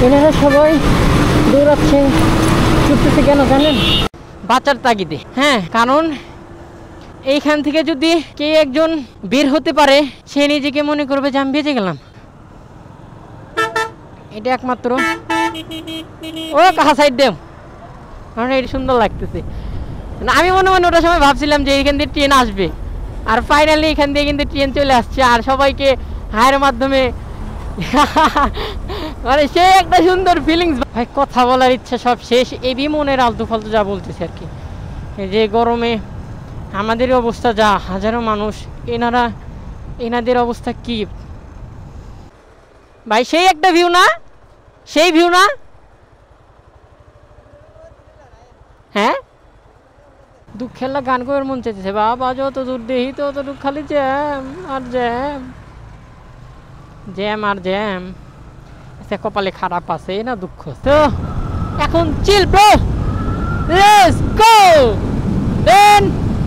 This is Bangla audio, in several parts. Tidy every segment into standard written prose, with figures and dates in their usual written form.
এনারা সবাই দৌড়াচ্ছে, ছুটতেছে কেন জানেন? বাঁচার তাগিদে। হ্যাঁ, কারণ এইখান থেকে যদি কে একজন বের হতে পারে, সে নিজেকে মনে করবে যে আমি বেঁচে গেলাম। এটা একমাত্র ও কাহা সাইড দেও, কারণ এটা সুন্দর লাগতেছে। আমি মনে মনে ওটার সময় ভাবছিলাম যে এইখান দিয়ে ট্রেন আসবে, আর ফাইনালি এখান দিয়ে কিন্তু ট্রেন চলে আসছে, আর সবাইকে হায়ের মাধ্যমে মানে সে একটা সুন্দর ফিলিংস। ভাই কথা বলার ইচ্ছা সব শেষ, এবি মনের আলতু ফালতু যা বলতেছে আর কি। এই যে গরমে আমাদের অবস্থা যা, হাজারো মানুষ, এনাদের অবস্থা কি ভাই? সেই একটা ভিউ না, সেই ভিউ না? হ্যাঁ, দুঃখের গান করার মন চাইতেছে, বাবা যত দূর দেখি তত দূর খালি জ্যাম আর জ্যাম, জ্যাম আর জ্যাম। সে কপালে খারাপ আছে না দুঃখ। তো এখন chill bro, let's go then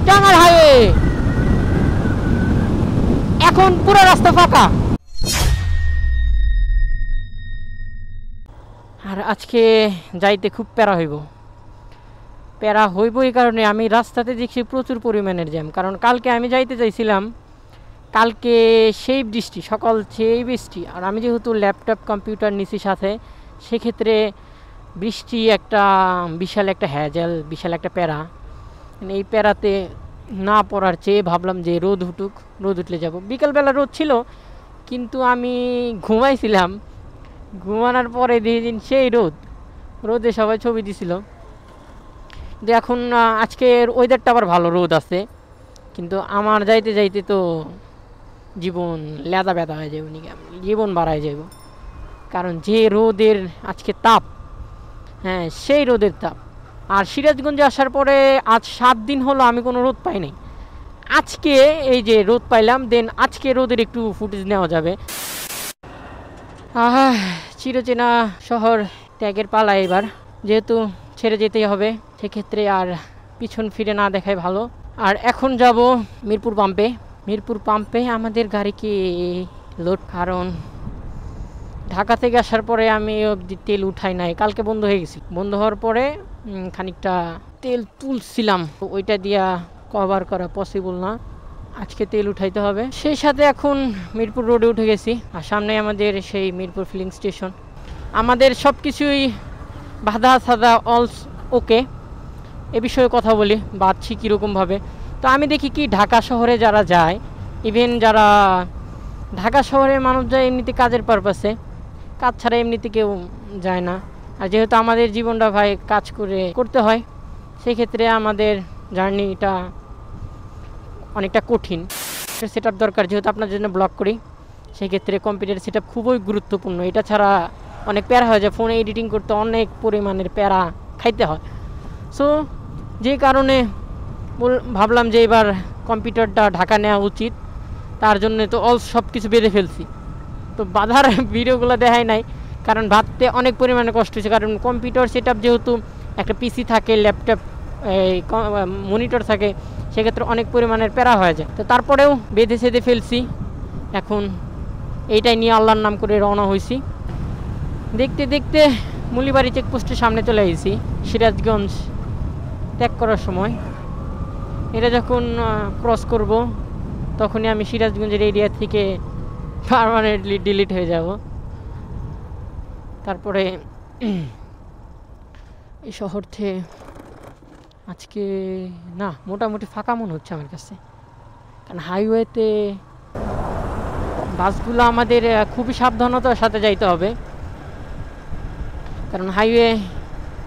Tangail highway. এখন পুরো রাস্তা ফাঁকা, আর আজকে যাইতে খুব প্যারা হইব এই কারণে আমি রাস্তাতে দেখছি প্রচুর পরিমাণের জ্যাম। কারণ কালকে আমি যাইতে চাইছিলাম, কালকে সেই বৃষ্টি, সকাল সেই বৃষ্টি, আর আমি যেহেতু ল্যাপটপ কম্পিউটার নিছি সাথে, সেক্ষেত্রে বৃষ্টি একটা বিশাল একটা হ্যাজেল, বিশাল একটা প্যারা। এই প্যারাতে না পড়ার চেয়ে ভাবলাম যে রোদ উঠলে যাব। বিকালবেলা রোদ ছিল, কিন্তু আমি ঘুমাইছিলাম, ঘুমানোর পরে দিন সেই রোদে সবাই ছবি দিছিল। যে এখন আজকের ওয়েদারটা আবার ভালো, রোদ আছে, কিন্তু আমার যাইতে যাইতে তো জীবন লেদা ব্যথা হয়ে যাবে, জীবন বাড়ায় যাব। কারণ যে রোদের আজকে তাপ, হ্যাঁ সেই রোদের তাপ। আর সিরাজগঞ্জে আসার পরে আজ 7 দিন হলো আমি কোনো রোদ পাই নাই। আজকে এই যে রোদ পাইলাম, দেন আজকে রোদের একটু ফুটেজ নেওয়া যাবে। চিরচেনা শহর ত্যাগের পালা এবার, যেহেতু ছেড়ে যেতেই হবে, সেক্ষেত্রে আর পিছন ফিরে না দেখাই ভালো। আর এখন যাব মিরপুর পাম্পে আমাদের গাড়িকে লোড। কারণ ঢাকা থেকে আসার পরে আমি অবধি তেল উঠাই নাই, কালকে বন্ধ হয়ে গেছিল। বন্ধ হওয়ার পরে খানিকটা তেল তুলছিলাম, ওইটা দিয়া কভার করা পসিবল না, আজকে তেল উঠাইতে হবে। সেই সাথে এখন মিরপুর রোডে উঠে গেছি, আর সামনে আমাদের সেই মিরপুর ফিলিং স্টেশন। আমাদের সব কিছুই বাধা সাদা অলস ওকে। এ বিষয়ে কথা বলি, বাঁধছি কীরকমভাবে। তো আমি দেখি কি ঢাকা শহরে যারা যায়, ইভেন যারা ঢাকা শহরের মানুষ যায় এমনিতে কাজের পারপাসে, কাজ ছাড়া এমনিতে কেউ যায় না। আর যেহেতু আমাদের জীবনটা ভাই কাজ করতে হয়, সেক্ষেত্রে আমাদের জার্নিটা অনেকটা কঠিন। সেট আপ দরকার, যেহেতু আপনার জন্য ব্লগ করি, সেক্ষেত্রে কম্পিউটার সেট আপ খুবই গুরুত্বপূর্ণ। এটা ছাড়া অনেক প্যারা হয়ে যায়, ফোনে এডিটিং করতে অনেক পরিমাণের প্যারা খাইতে হয়। সো যে কারণে ভাবলাম যে এবার কম্পিউটারটা ঢাকা নেওয়া উচিত। তার জন্য তো সব কিছু বেঁধে ফেলছি। তো বাধার ভিডিওগুলো দেখাই নাই, কারণ ভাবতে অনেক পরিমাণে কষ্ট হয়েছে। কারণ কম্পিউটার সেট আপ যেহেতু একটা পিসি থাকে, ল্যাপটপ মনিটর থাকে, সেক্ষেত্রে অনেক পরিমাণের প্যারা হয়ে যায়। তো তারপরেও বেঁধে ফেলছি। এখন এইটাই নিয়ে আল্লাহর নাম করে রওনা হয়েছি। দেখতে দেখতে মুলিবাড়ি চেকপোস্টের সামনে চলে এসেছি। সিরাজগঞ্জ ত্যাগ করার সময় এটা যখন ক্রস করব, তখনই আমি সিরাজগঞ্জের এরিয়া থেকে পার্মানেন্টলি ডিলিট হয়ে যাব। তারপরে এই শহর থেকে আজকে না মোটামুটি ফাঁকা মনে হচ্ছে আমার কাছে। কারণ হাইওয়েতে বাসগুলো আমাদের খুবই সাবধানতার সাথে যাইতে হবে, কারণ হাইওয়ে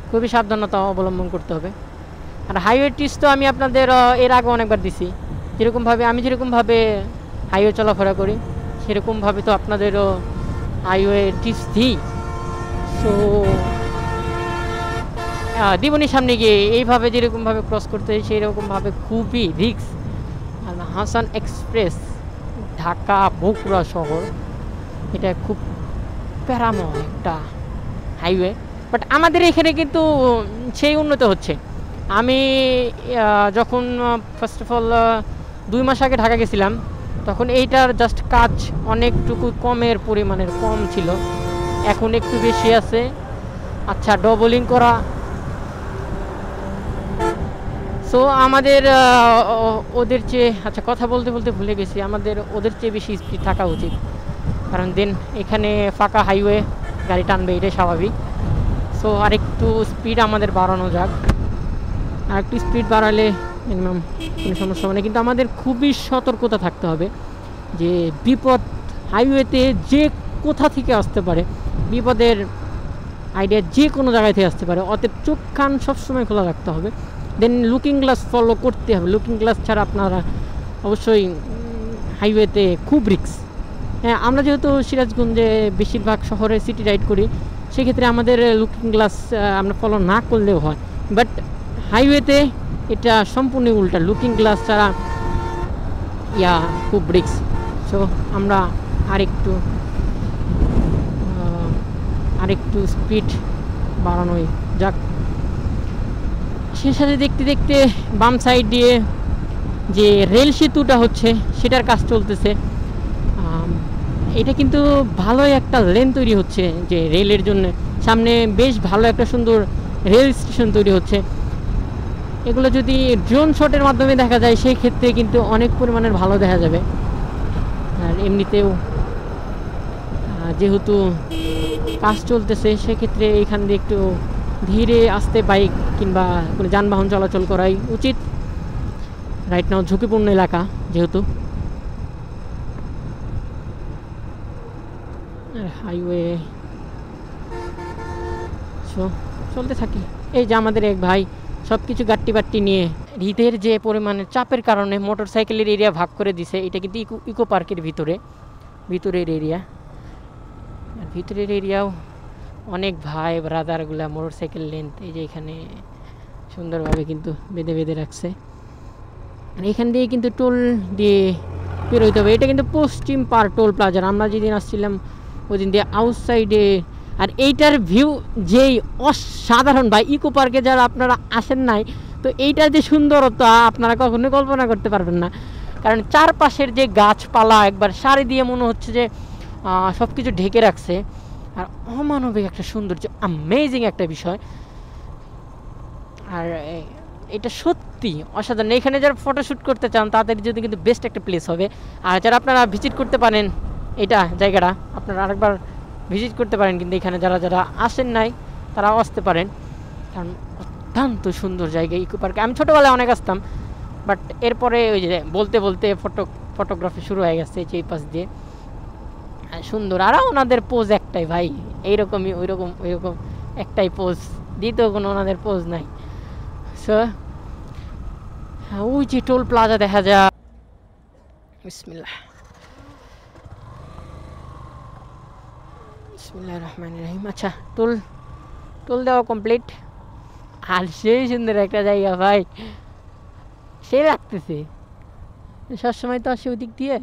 খুবই সাবধানতা অবলম্বন করতে হবে। আর হাইওয়ে টিপস তো আমি আপনাদের এর আগে অনেকবার দিছি। আমি যেরকমভাবে হাইওয়ে চলাফেরা করি, সেরকমভাবে তো আপনাদেরও হাইওয়ে টিপস দিই। সো দিবনির সামনে গিয়ে এইভাবে যেরকমভাবে ক্রস করতে হয়, সেইরকমভাবে খুবই রিস্ক। আর হাসান এক্সপ্রেস ঢাকা বগুড়া শহর, এটা খুব প্যারাময় একটা হাইওয়ে। বাট আমাদের এখানে কিন্তু সেই উন্নত হচ্ছে। আমি যখন ফার্স্ট অফ অল 2 মাস আগে ঢাকা গেছিলাম, তখন এইটার জাস্ট কাজ অনেকটুকু কমের পরিমাণের কম ছিল। এখন একটু বেশি আছে। আচ্ছা, ডবলিং করা। সো আমাদের ওদের চেয়ে, আচ্ছা কথা বলতে বলতে ভুলে গেছি, আমাদের ওদের চেয়ে বেশি স্পিড থাকা উচিত, কারণ দেন এখানে ফাঁকা হাইওয়ে, গাড়ি টানবে, এটাই স্বাভাবিক। সো আরেকটু স্পিড আমাদের বাড়ানো যাক, আর একটু স্পিড বাড়ালে মিনিমাম কোনো সমস্যা হবে না। কিন্তু আমাদের খুবই সতর্কতা থাকতে হবে যে বিপদ হাইওয়েতে যে কোথা থেকে আসতে পারে, বিপদের আইডিয়া যে কোনো জায়গায় থেকে আসতে পারে, অতএব চোখ কান সবসময় খোলা রাখতে হবে। দেন লুকিং গ্লাস ফলো করতে হবে, লুকিং গ্লাস ছাড়া আপনারা অবশ্যই হাইওয়েতে খুব রিস্ক। হ্যাঁ, আমরা যেহেতু সিরাজগঞ্জে বেশিরভাগ শহরে সিটি রাইড করি, সেক্ষেত্রে আমাদের লুকিং গ্লাস আমরা ফলো না করলেও হয়, বাট হাইওয়েতে এটা সম্পূর্ণ উল্টা, লুকিং গ্লাস ছাড়া খুব রিস্ক। সো আমরা আরেকটু স্পিড বাড়ানোই যাক। সে সাথে দেখতে দেখতে বাম সাইড দিয়ে যে রেল সেতুটা হচ্ছে সেটার কাজ চলতেছে। এটা কিন্তু ভালোই একটা লেন তৈরি হচ্ছে যে রেলের জন্য, সামনে বেশ ভালো একটা সুন্দর রেল স্টেশন তৈরি হচ্ছে। এগুলো যদি ড্রোন শটের মাধ্যমে দেখা যায় সেই ক্ষেত্রে কিন্তু অনেক পরিমাণের ভালো দেখা যাবে। আর এমনিতেও যেহেতু কাজ চলতেছে, সেক্ষেত্রে এখান দিয়ে একটু ধীরে আস্তে বাইক কিংবা কোনো যানবাহন চলাচল করাই উচিত। রাইট নাও ঝুঁকিপূর্ণ এলাকা যেহেতু, হাইওয়ে চলতে থাকি। এই যে আমাদের এক ভাই সব কিছু গাট্টি বাট্টি নিয়ে, হৃদের যে পরিমাণের চাপের কারণে মোটর সাইকেলের এরিয়া ভাগ করে দিছে। এটা কিন্তু ইকো পার্কের ভিতরের এরিয়া, আর ভিতরের এরিয়াও অনেক ভাই ব্রাদারগুলা মোটর সাইকেল লেন্থ এই যে এখানে সুন্দরভাবে কিন্তু বেঁধে বেঁধে রাখছে। এখান দিয়ে কিন্তু টোল দিয়ে বেরোতে হবে। এটা কিন্তু পশ্চিম পার টোল প্লাজার, আমরা যেদিন আসছিলাম ওই দিন দিয়ে আউটসাইডে। আর এইটার ভিউ যেই অসাধারণ ভাই, ইকো পার্কে যারা আপনারা আসেন নাই, তো এইটার যে সুন্দরতা আপনারা কখনোই কল্পনা করতে পারবেন না। কারণ চারপাশের যে গাছপালা একবার সারি দিয়ে মনে হচ্ছে যে সব কিছু ঢেকে রাখছে, আর অমানবিক একটা সৌন্দর্য, অ্যামেজিং একটা বিষয়। আর এটা সত্যি অসাধারণ। এখানে যারা ফটোশ্যুট করতে চান তাদের যদি কিন্তু বেস্ট একটা প্লেস হবে। আর যারা আপনারা ভিজিট করতে পারেন এটা জায়গাটা, আপনারা আরেকবার ভিজিট করতে পারেন, কিন্তু এখানে যারা আসেন নাই তারাও আসতে পারেন, কারণ অত্যন্ত সুন্দর জায়গা ইকো পার্কে। আমি ছোটোবেলায় অনেক আসতাম, বাট এরপরে ওই যে বলতে বলতে ফটোগ্রাফি শুরু হয়ে গেছে এই পাশ দিয়ে। সুন্দর, আর ওনাদের পোজ একটাই ভাই, এইরকমই ওইরকম একটাই পোজ, দ্বিতীয় কোনো ওনাদের পোজ নাই। সো ওই যে টোল প্লাজা দেখা যায়। বিসমিল্লাহ রহমানির রহিম। আচ্ছা, টোল দেওয়া কমপ্লিট, আর সেই সুন্দর একটা জায়গা ভাই, সে লাগতেছে। সবসময় তো আসে ওই দিক দিয়ে,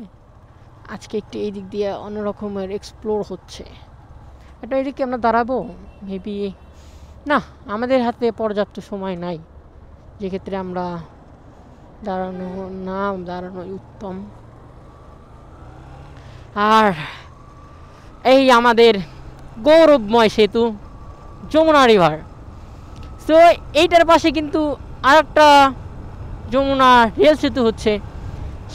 আজকে একটু এই দিক দিয়ে অন্যরকমের এক্সপ্লোর হচ্ছে। এটা এই দিকে আমরা দাঁড়াবো মেবি, না আমাদের হাতে পর্যাপ্ত সময় নাই, যেক্ষেত্রে আমরা দাঁড়ানো উত্তম। আর এই আমাদের গৌরবময় সেতু যমুনা রিভার। সো এইটার পাশে কিন্তু আরেকটা যমুনা রেল সেতু হচ্ছে,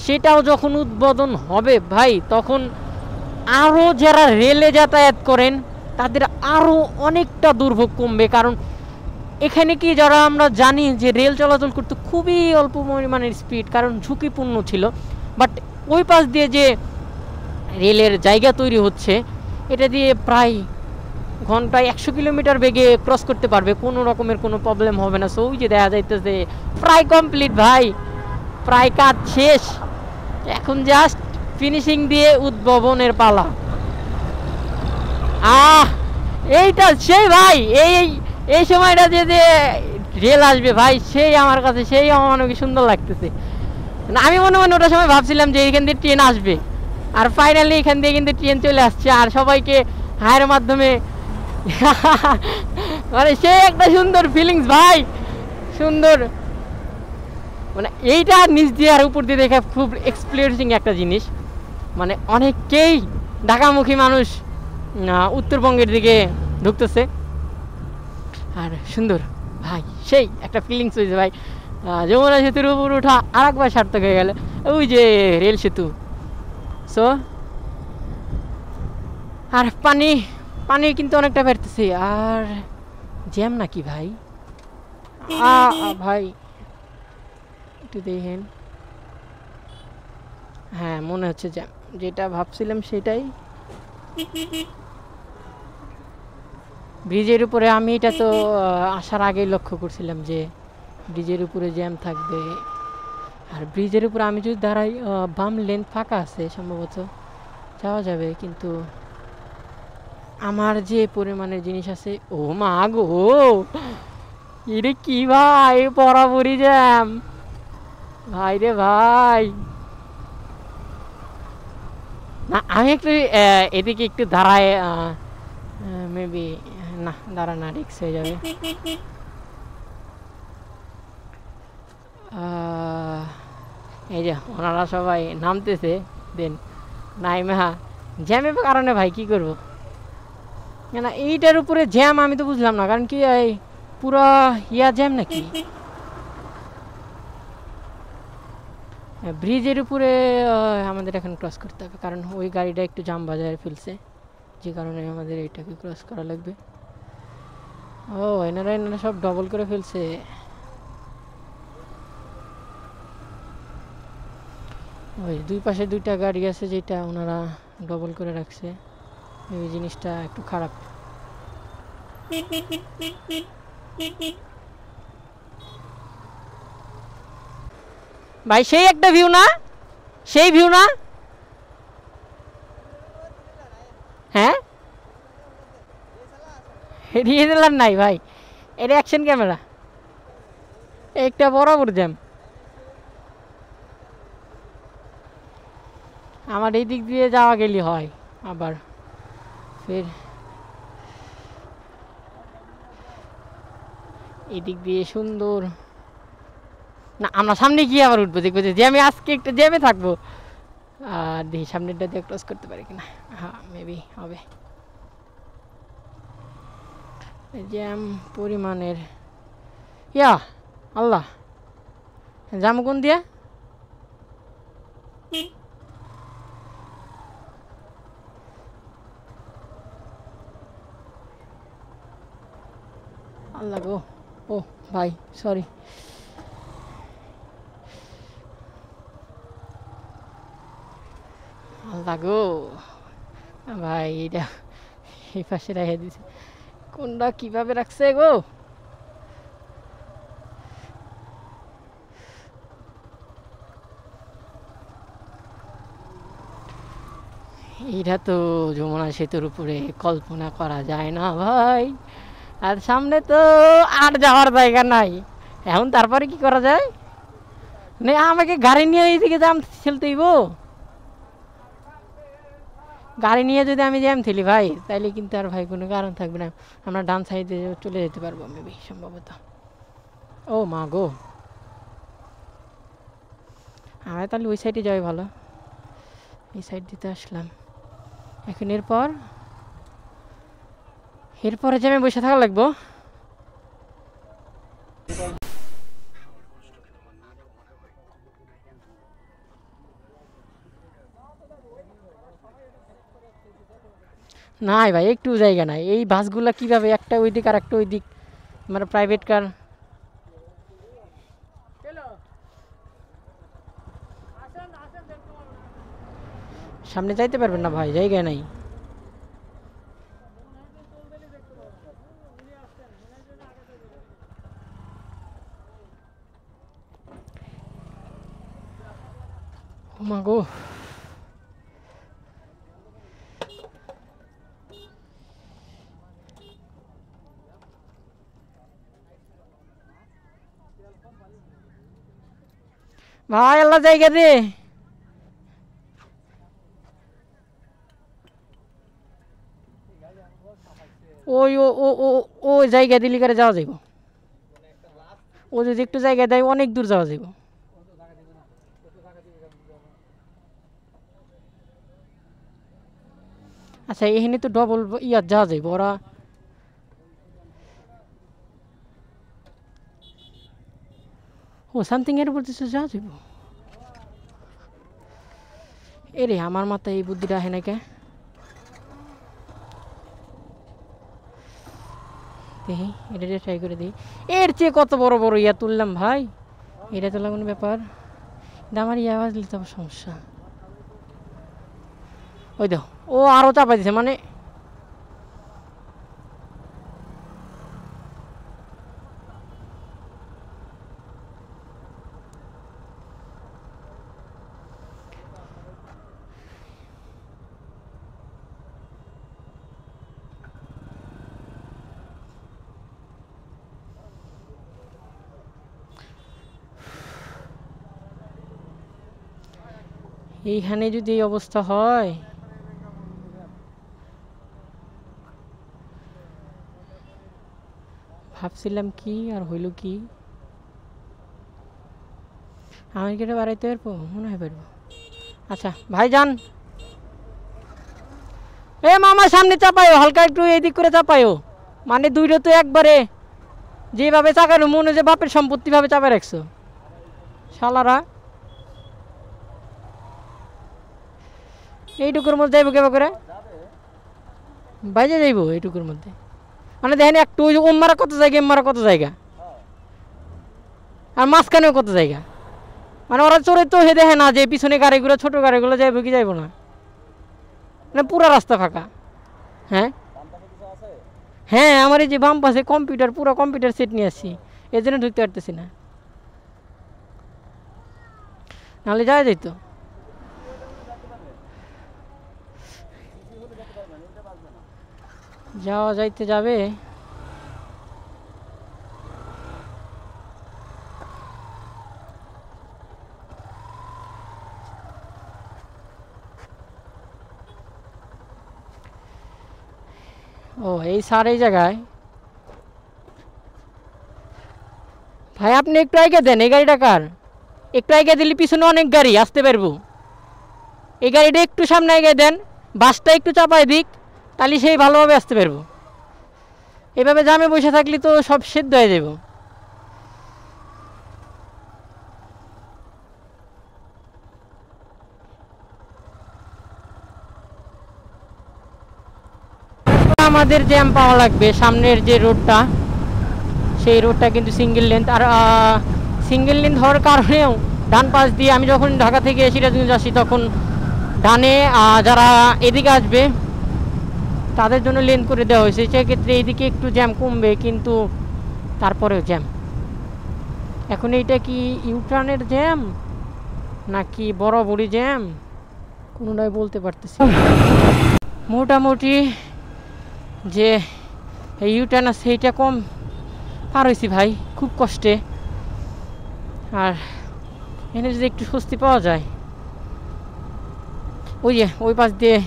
সেটাও যখন উদ্বোধন হবে ভাই, তখন আরও যারা রেলে যাতায়াত করেন তাদের আরও অনেকটা দুর্ভোগ কমবে। কারণ এখানে কি যারা আমরা জানি যে রেল চলাচল করতে খুবই অল্প পরিমাণের স্পিড, কারণ ঝুঁকিপূর্ণ ছিল, বাট ওই পাশ দিয়ে যে রেলের জায়গা তৈরি হচ্ছে, এটা দিয়ে প্রায় ঘন্টায় 100 কিলোমিটার বেগে ক্রস করতে পারবে, কোনো রকমের কোনো প্রবলেম হবে না। সো ওই যে দেখা যাইতেছে প্রায় কমপ্লিট ভাই, প্রায় কাজ শেষ, এখন জাস্ট ফিনিশিং দিয়ে উদ্ভাবনের পালা। এইটা সেই ভাই, এই সময়টা যে রেল আসবে ভাই, সেই আমার কাছে সেই অমানবিক সুন্দর লাগতেছে। আমি মনে ওটার সময় ভাবছিলাম যে এইখান দিয়ে ট্রেন আসবে, আর ফাইনালি এখান দিয়ে কিন্তু ট্রেন চলে আসছে, আর সবাইকে হায়ের মাধ্যমে মানে সেই একটা সুন্দর ফিলিংস ভাই, সুন্দর। মানে এইটা নিচ দিয়ে আর উপর দিয়ে দেখা খুব এক্সপ্লোরিং একটা জিনিস। মানে অনেকেই ঢাকামুখী মানুষ উত্তরবঙ্গের দিকে ঢুকতেছে। আর সুন্দর ভাই, সেই একটা ফিলিংস হয়েছে ভাই। যমুনা সেতুর উপর ওঠা আর একবার সার্থক হয়ে গেল। ওই যে রেল সেতু। সো আর পানি পানি কিন্তু অনেকটা বেরতেছে। আর জ্যাম নাকি ভাই? ভাই একটু দেখেন। হ্যাঁ মনে হচ্ছে জ্যাম, যেটা ভাবছিলাম সেটাই। ব্রিজের উপরে আমি এটা তো আসার আগেই লক্ষ্য করছিলাম যে ব্রিজের উপরে জ্যাম থাকবে। আর ব্রিজের উপরে আমি যদি দাঁড়াই, বাম লেন ফাঁকা আছে, সম্ভবত যাওয়া যাবে। কিন্তু আমার যে পরিমাণের জিনিস আছে, ও মা গো, এটা কি ভাই, বরাবরই জ্যাম ভাই রে ভাই। না আমি একটু এদিকে একটু দাঁড়ায়, মেবি না দাঁড়ানা রিক্স হয়ে যাবে। এই যে ওনারা সবাই নামতেছে, দেন নাইমা জ্যামের কারণে ভাই কি করবো না। এইটার উপরে জ্যাম আমি তো বুঝলাম না, কারণ কি এই পুরো ইয়া জ্যাম নাকি? ব্রিজের উপরে আমাদের এখন ক্রস করতে হবে, কারণ ওই গাড়িটা একটু জাম বাজায় ফেলছে, যে কারণে আমাদের এইটাকে ক্রস করা লাগবে। ও এনারা সব ডবল করে ফেলছে। ওই দুই পাশে দুইটা গাড়ি আছে, যেটা ওনারা ডবল করে রাখছে। এই জিনিসটা একটু খারাপ। ভাই সেই একটা ভিউ না, সেই ভিউ না? হ্যাঁ ডিএসএলআর নাই ভাই, এটা অ্যাকশন ক্যামেরা, একটা বরাবর জ্যাম। আমার এই দিক দিয়ে যাওয়া গেলে হয়, আবার ফের এদিক দিয়ে সুন্দর না। আমরা সামনে গিয়ে আবার উঠবো, দেখবো যে আমি আজকে একটা জ্যামে থাকবো। আর দেখি সামনেরটা দিয়ে ক্রস করতে পারি কিনা। হ্যাঁ মেবি হবে। জ্যাম পরিমাণের, ইয়া আল্লাহ, যাবো কোন দিয়ে? আল্লাহ গো, ও ভাই সরি। আল্লাহ গো ভাই, এটা এই পাশে রেখে দিছে, কোনটা কিভাবে রাখছে গো? এটা তো যমুনা সেতুর উপরে কল্পনা করা যায় না ভাই। আর সামনে তো আর যাওয়ার জায়গা নাই এখন, তারপরে কি করা যায়? মানে আমাকে গাড়ি নিয়ে এইদিকে জ্যাম ঠেলতেইব। গাড়ি নিয়ে যদি আমি জ্যাম ঠেলি ভাই, তাইলে কিন্তু আর ভাই কোনো কারণ থাকবে না। আমরা ডান সাইডে চলে যেতে পারবো মেবি, সম্ভবত। ও মা গো, আমি তাহলে ওই সাইডে যাই ভালো। এই সাইড দিতে আসলাম এখন। এরপরে জ্যামে বসে থাকা লাগবো। নাই ভাই, একটু জায়গা নাই। এই বাসগুলা কিভাবে একটা ওই দিক আর একটা ওই দিক, মানে প্রাইভেট কার। সামনে যাইতে পারবেন না ভাই, জায়গা নাই। ও মা গো, ভাই আল্লাহ জায়গা দে। ওই ও ও ও ও জায়গা দিলি করে যাওয়া যাইব। ও যদি একটু জায়গা দেয় অনেক দূর যাওয়া যাইব। আচ্ছা এখানে তো ডবল ইয়ার যা যাইব ওরা। ও সামথিং এর বলতেছে যা যাইব। এরে আমার মাথায় এই বুদ্ধিটা আহে নাকি? দেখি এটা ট্রাই করে দিই। এর চেয়ে কত বড় বড় ইয়া তুললাম ভাই, এটা তোলা কোনো ব্যাপার? আমার ইয়া আওয়াজ দিলে তো সমস্যা। ওই দেখো ও আরও চাপা দিছে, মানে এইখানে যদি এই অবস্থা হয়, ভাবছিলাম কি আর হইল কি। আমি কি এটা বাড়াইতে পারবো? মনে হয় পারবো। আচ্ছা ভাইজান, এ মামা সামনে চাপায়ও, হালকা একটু এদিক করে চাপায়ও, মানে দুইটা তো একবারে যেভাবে চাকানো মনে যে বাপের সম্পত্তি ভাবে চাপা রাখছো শালারা। এইটুকুর মধ্যে যাইব কেবা করে বাইরে যাইব এইটুকুর মধ্যে, মানে দেখেন একটু ওই যে ওম মারা কত জায়গা, এম মারা কত জায়গা, আর মাঝখানেও কত জায়গা, মানে ওরা চড়ে তো হে দেখে না যে পিছনে গাড়িগুলো ছোট গাড়িগুলো যাইব কি যাইব না, মানে পুরা রাস্তা ফাঁকা। হ্যাঁ হ্যাঁ, আমার এই যে বাম পাশে কম্পিউটার, পুরো কম্পিউটার সেট নিয়ে আসছি, এই জন্য ঢুকতে পারতেছি না, নাহলে যাওয়া যেত। যাওয়া যাইতে যাবে। ও এই স্যার এই জায়গায়। ভাই আপনি একটু আগে দেন, এই গাড়িটা কার? একটু আগে দিলে পিছনে অনেক গাড়ি আসতে পারবো, এই গাড়িটা একটু সামনে আগে দেন, বাসটা একটু চাপায় দিক, তাহলে সেই ভালোভাবে আসতে পারবো। এভাবে জামে বসে থাকলে তো সব সেদ্ধ হয়ে যাব। আমাদের জ্যাম পাওয়া লাগবে, সামনের যে রোডটা সেই রোডটা কিন্তু সিঙ্গেল লেন্থ, আর সিঙ্গেল লেন্থ হওয়ার কারণেও ডান পাশ দিয়ে আমি যখন ঢাকা থেকে সিরাজগঞ্জ আসি তখন ডানে যারা এদিকে আসবে তাদের জন্য লেন্থ করে দেওয়া হয়েছে, সেক্ষেত্রে এইদিকে একটু জ্যাম কমবে, কিন্তু তারপরেও জ্যাম। এখন এইটা কি ইউটার্নের জ্যাম নাকি বরাবরই জ্যাম, কোনোটাই বলতে পারতেছি। মোটামুটি যে এই ইউটার্ন আছে সেইটা কম পার হয়েছি ভাই, খুব কষ্টে। আর এখানে যদি একটু স্বস্তি পাওয়া যায়, ওই যে ওই পাশ দিয়ে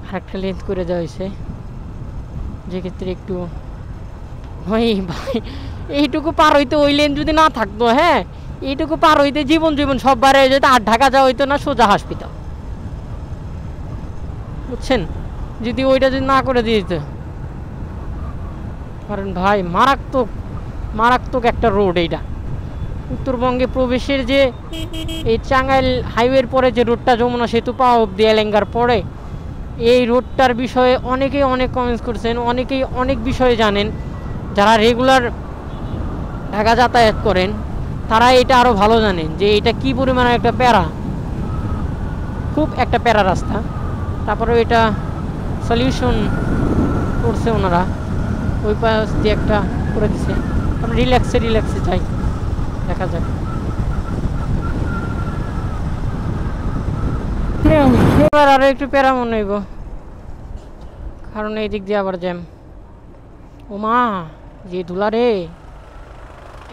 আরেকটা লেন্থ করে দেওয়া হয়েছে, যেক্ষেত্রে একটু ওই ভাই এইটুকু পার হইতে ওই লেন যদি না থাকতো, হ্যাঁ এইটুকু পার হইতে জীবন জীবন সব বারে হয়ে যেত, আর ঢাকা যাওয়া হইতো না, সোজা হসপিটাল, বুঝছেন, যদি ওইটা যদি না করে দিয়ে দিত। কারণ ভাই মারাত্মক মারাত্মক একটা রোড এইটা, উত্তরবঙ্গে প্রবেশের যে এই টাঙ্গাইল হাইওয়ের পরে যে রোডটা যমুনা সেতু পাওয়া অব্দি এলেঙ্গার পরে, এই রোডটার বিষয়ে অনেকেই অনেক কমেন্টস করছেন, অনেকেই অনেক বিষয়ে জানেন, যারা রেগুলার ঢাকা যাতায়াত করেন তারা এটা আরও ভালো জানেন যে এটা কী পরিমাণে একটা প্যারা, খুব একটা প্যারা রাস্তা। তারপরে এটা সলিউশন করছে ওনারা, ওই পাশ দিয়ে একটা করে দিছে, আমরা রিল্যাক্সে যাই, দেখা যাক। এবার আরও একটু প্যারা মনে হইব, কারণ এই দিক দিয়ে আবার জ্যাম। ও মা যে ধুলা রে,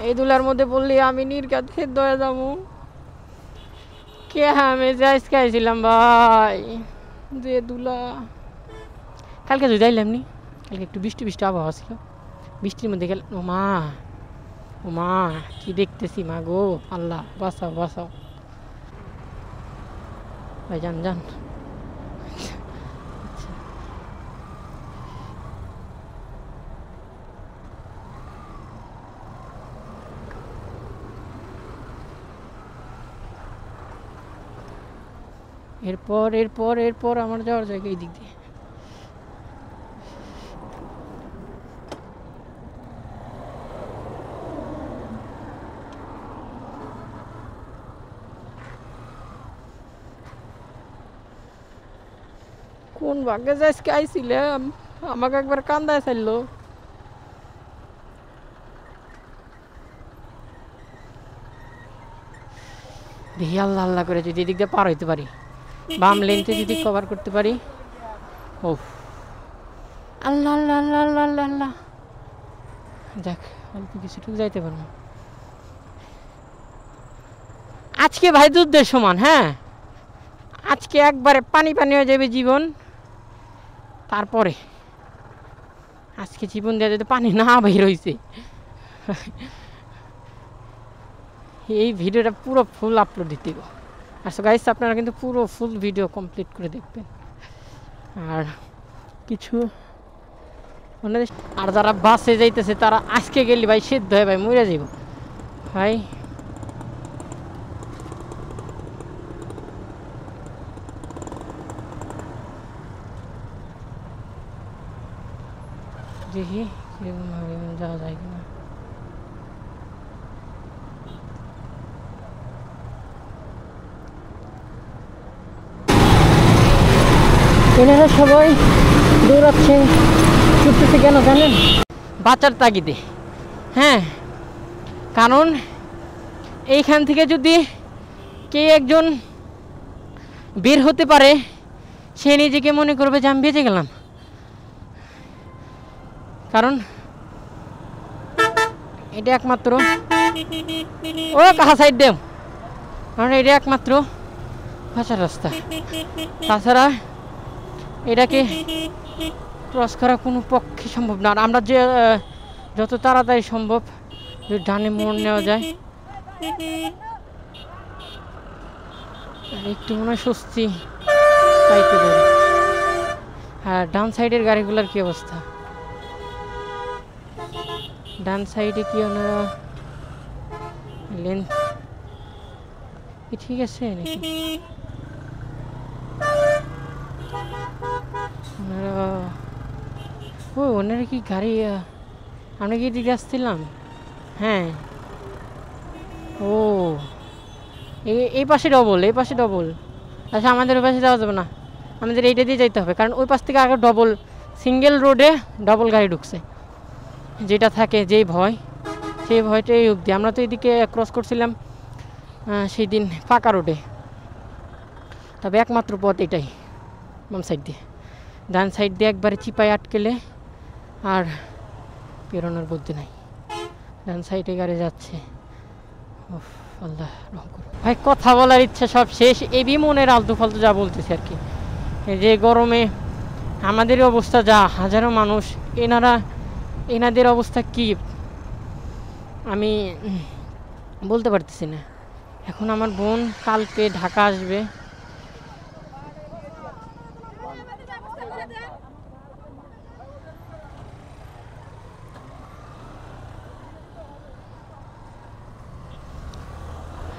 এই ধুলার মধ্যে বললি আমি নির্ঘাতে দয়া যাবো কে? হ্যাঁ আমি যাইস খাইছিলাম ভাই, যে ধুলা। কালকে যদি যাইলাম নি, কালকে একটু বৃষ্টি বৃষ্টি আবহাওয়া ছিল, বৃষ্টির মধ্যে গেল। ও মা কি দেখতেছি, মা গো আল্লাহ বাঁচাও বাঁচাও ভাই, যান যান। এরপর এরপর এরপর আমার যাওয়ার জায়গা এই দিক দিয়ে। কোন ভাগ্যে যে আজকে আইছিলাম, আমাকে একবার কান্দায় চাইলো। দেখি আল্লাহ আল্লাহ করে যদি এদিক দিয়ে পার হইতে পারি, বাম লেনতে যদি কভার করতে পারি। ও আল্লাহ আল্লাহ আল্লাহ আল্লাহ আল্লাহ আল্লাহ, যাক অল্প কিছুটুকু যাইতে পারবো আজকে। ভাই যুদ্ধের সমান, হ্যাঁ আজকে একবারে পানি পানি হয়ে যাবে জীবন। তারপরে আজকে জীবন দেওয়া যদি পানি না বের হয়েছে, এই ভিডিওটা পুরো ফুল আপলোড দিতে গো। আচ্ছা গাইস, আপনারা কিন্তু পুরো ফুল ভিডিও কমপ্লিট করে দেখবেন। আর কিছু আর যারা বাসে যাইতেছে তারা আজকে গেলে ভাই সিদ্ধ হয় ভাই, মরে যাইব ভাই। দেখি কিরকম যাওয়া যায় কিনা। এনারা সবাই দৌড়াচ্ছে, ছুটতেছে কেন জানেন? বাঁচার তাগিদে। হ্যাঁ, কারণ এইখান থেকে যদি কে একজন বের হতে পারে, সে নিজেকে মনে করবে যে আমি বেঁচে গেলাম। কারণ এটা একমাত্র, ও কাহা সাইড দেম, কারণ এটা একমাত্র বাঁচার রাস্তা। তাছাড়া এটাকে ক্রস করা কোনো পক্ষে সম্ভব না। আর আমরা যে যত তাড়াতাড়ি সম্ভব যদি ডানে মোড় নেওয়া যায়, একটু মনে হয় স্বস্তি পাইতে পারি। আর ডান সাইডের গাড়িগুলোর কি অবস্থা? ডান সাইডে কি ওনারা লেন্থ কি ঠিক আছে নাকি? ও ওনারা কি গাড়ি, আমরা কি দিকে আসছিলাম? হ্যাঁ, ও এই পাশে ডবল, এই পাশে ডবল। আচ্ছা আমাদের ওই পাশে যাওয়া যাবে না, আমাদের এইটা দিয়ে যাইতে হবে। কারণ ওই পাশ থেকে আগে ডবল, সিঙ্গেল রোডে ডবল গাড়ি ঢুকছে, যেটা থাকে যেই ভয়, সেই ভয়টাই অবধি। আমরা তো এদিকে ক্রস করছিলাম সেই দিন ফাঁকা রোডে, তবে একমাত্র পথ এটাই বাম সাইড দিয়ে। ডান সাইড দিয়ে একবারে চিপায় আটকেলে আর পেরোনোর বুদ্ধি নাই। ডান সাইডে গাড়ি যাচ্ছে, আল্লাহ রহম করুন। ভাই কথা বলার ইচ্ছা সব শেষ, এবি মনের আলতু ফালতু যা বলতেছে আর কি। এই যে গরমে আমাদের অবস্থা যা, হাজারো মানুষ, এনাদের অবস্থা কি আমি বলতে পারতেছি না। এখন আমার বোন কালকে ঢাকা আসবে,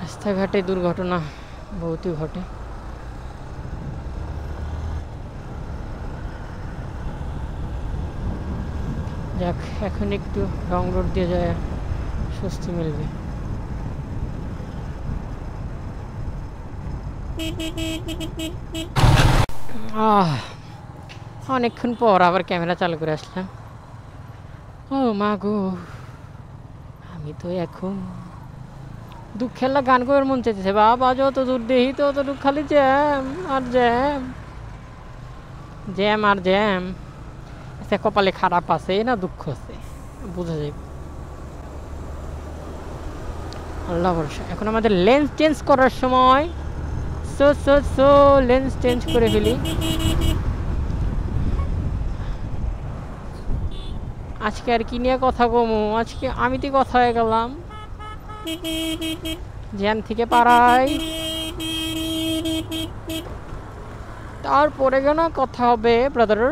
রাস্তাঘাটে দুর্ঘটনা বহুতই ঘটে। যাক, এখন একটু রং রোড দিয়ে যায় স্বস্তি মিলবে। অনেকক্ষণ পর আবার ক্যামেরা চালু করে আসলাম। ও মা গো, আমি তো এখন দুঃখের গান করে মন চাইতেছে। বাবা যত দূর দেখি ততটুকু খালি জ্যাম আর জ্যাম, জ্যাম আর জ্যাম। সে কপালে খারাপ আছে না দুঃখ আছে, বোঝা যাবে। আল্লাহ ভরসা। এখন আমাদের লেন্স চেঞ্জ করার সময়, সো লেন্স চেঞ্জ করে ফেলি। আজকে আর কি নিয়ে কথা কমু? আজকে আমি তো কথা হয়ে গেলাম জ্যান থেকে পাড়াই, তারপরে কেন কথা হবে ব্রাদার।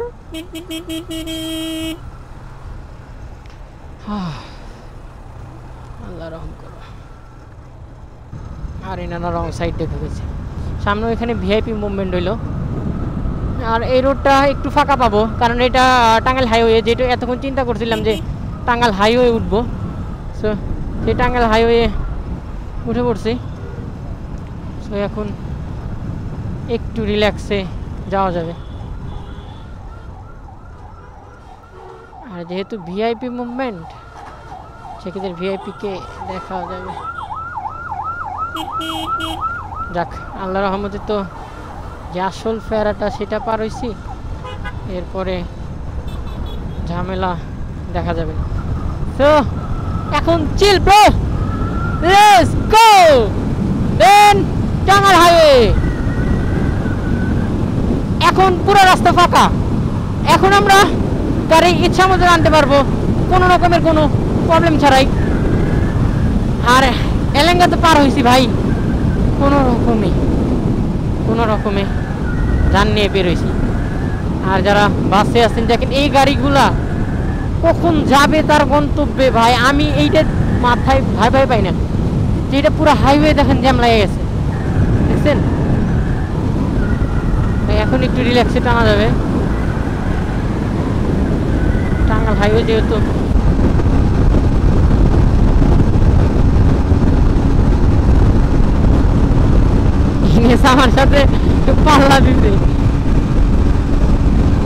আল্লাহ রহম করো। আর এনারা রং সাইডে ঢুকেছে। সামনে এখানে ভিআইপি মুভমেন্ট হইলো। আর এই রোডটা একটু ফাঁকা পাবো, কারণ এটা টাঙ্গাইল হাইওয়ে, যেটা এতক্ষণ চিন্তা করছিলাম যে টাঙ্গাইল হাইওয়ে উঠবো। সো সেই টাঙ্গাইল হাইওয়ে উঠে পড়ছি। সো এখন একটু রিল্যাক্সে যাওয়া যাবে। আর যেহেতু ভিআইপি মুভমেন্ট, সেক্ষেত্রে ভিআইপিকে দেখা যাবে। যাক, আল্লাহ রহমতে তো যে আসল ফেরাটা সেটা পার হয়েছি, এরপরে ঝামেলা দেখা যাবে। তো এখন chill bro, let's go then Tangail highway. এখন পুরো রাস্তা ফাঁকা, এখন আমরা গাড়ি ইচ্ছা মতো আনতে পারবো কোনো রকমের কোনো প্রবলেম ছাড়াই। আর এলেঙ্গা তো পার হয়েছি ভাই, কোনো রকমে যান নিয়ে বের হয়েছি। আর যারা বাসে আছেন দেখেন এই গাড়িগুলা কখন যাবে তার গন্তব্যে ভাই, আমি এইটা মাথায় ভয় পাই না যে এটা পুরো হাইওয়ে দেখেন জ্যাম লেগে গেছে, দেখছেন? এখন একটু রিল্যাক্সে টানা যাবে। টাঙ্গাইল হাইওয়ে যেহেতু আমার সাথে পাল্লা দিতে,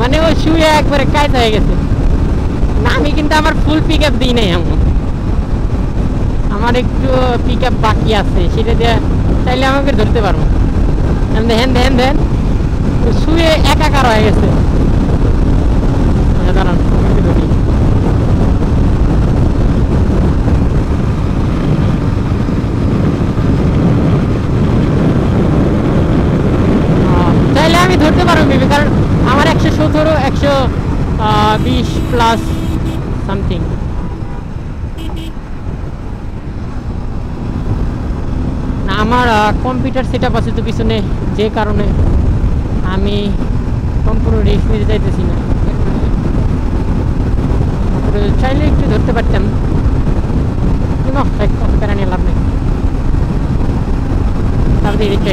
মানে ও শুয়ে একবারে কায়দা হয়ে গেছে না। আমি কিন্তু আমার ফুল পিক আপ দিই নাই, আমার একটু পিক আপ বাকি আছে, সেটা দিয়ে চাইলে আমাকে ধরতে পারবো। দেন শুয়ে একাকার হয়ে গেছে। দাঁড়ান ধরি। চাইলে আমি ধরতে পারবো মেবি, কারণ আমার 117 120 প্লাস সামথিং। না, আমার কম্পিউটার সেট আপ আছে তো পিছনে, যে কারণে আমি সম্পূর্ণ রিস্ক নিতে চাইতেছি না। চাইলে একটু ধরতে পারতাম, প্যারা নিয়ে লাভ নেই। তারপরে এদিকটা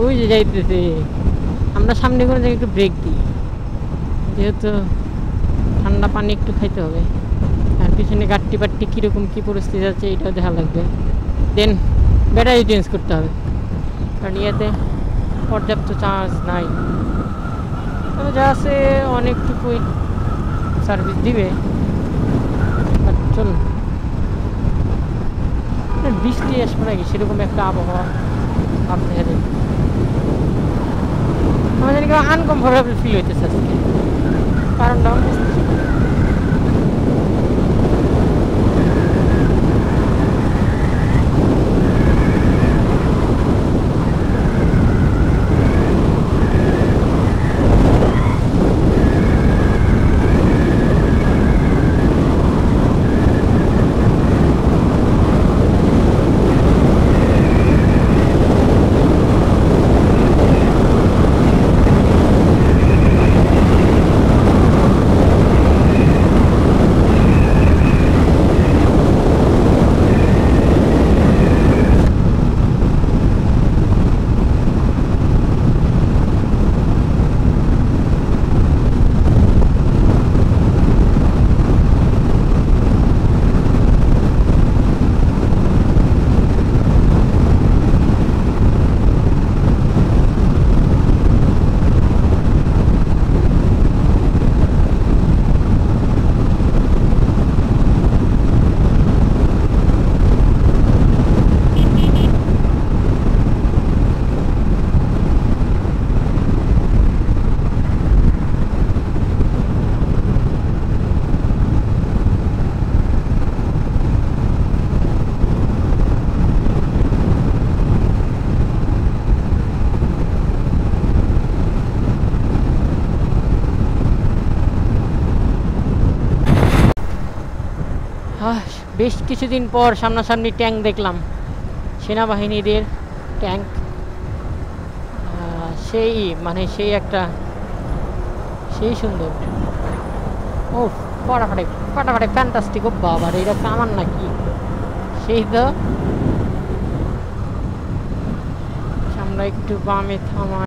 ওই যে যাইতেছে, আমরা সামনে কোনো জায়গায় একটু ব্রেক দিই, যেহেতু ঠান্ডা পানি একটু খাইতে হবে। আর পিছনে গাট্টি পাট্টি কীরকম কী পরিস্থিতি আছে এটাও দেখা লাগবে। দেন ব্যাটারি চেঞ্জ করতে হবে, কারণ ইয়েতে পর্যাপ্ত চার্জ নাই। তবে যা আছে অনেকটুকুই সার্ভিস দিবে। চলুন, বৃষ্টি আসবে নাকি সেরকম একটা আবহাওয়া ভাব দেখা যায়। আমার জানি আনকমফোর্টেবল ফিল হইতেছে আজকে, কারণটা আমি বুঝতেছি না। আহ, বেশ কিছুদিন পর সামনাসামনি ট্যাঙ্ক দেখলাম, সেনাবাহিনীদের ট্যাঙ্ক। সেই মানে সেই একটা সেই সুন্দর। ও ফাটাফাটি ফাটাফাটি ফ্যান্টাস্টিক। ও বাবা রে, এটা কামান নাকি? সেই তো। আমরা একটু বামে থামা